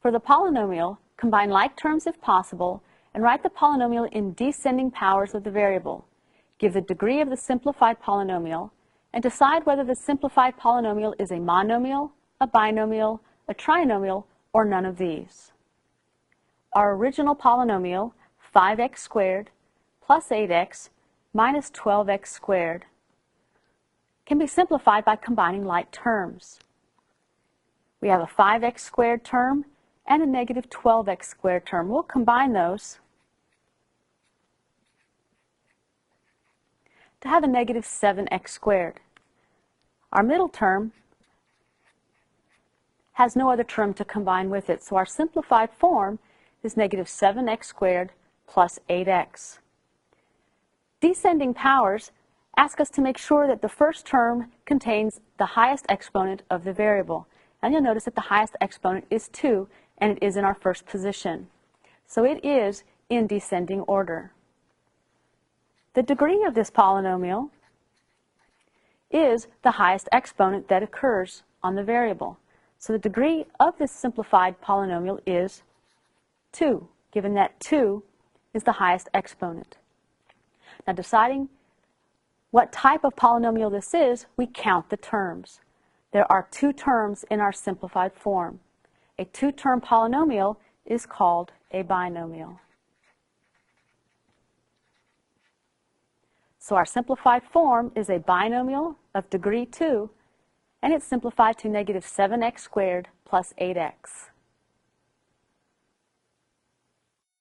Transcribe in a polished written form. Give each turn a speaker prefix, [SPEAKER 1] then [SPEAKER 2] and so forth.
[SPEAKER 1] For the polynomial, combine like terms if possible and write the polynomial in descending powers of the variable. Give the degree of the simplified polynomial and decide whether the simplified polynomial is a monomial, a binomial, a trinomial, or none of these. Our original polynomial, 5x squared plus 8x minus 12x squared, can be simplified by combining like terms. We have a 5x squared term and a negative 12x squared term. We'll combine those to have a negative 7x squared. Our middle term has no other term to combine with it, so our simplified form is negative 7x squared plus 8x. Descending powers ask us to make sure that the first term contains the highest exponent of the variable. And you'll notice that the highest exponent is 2, and it is in our first position. So it is in descending order. The degree of this polynomial is the highest exponent that occurs on the variable. So the degree of this simplified polynomial is 2, given that 2 is the highest exponent. Now, deciding what type of polynomial this is, we count the terms. There are 2 terms in our simplified form. A 2-term polynomial is called a binomial. So our simplified form is a binomial of degree 2, and it's simplified to negative 7x squared plus 8x.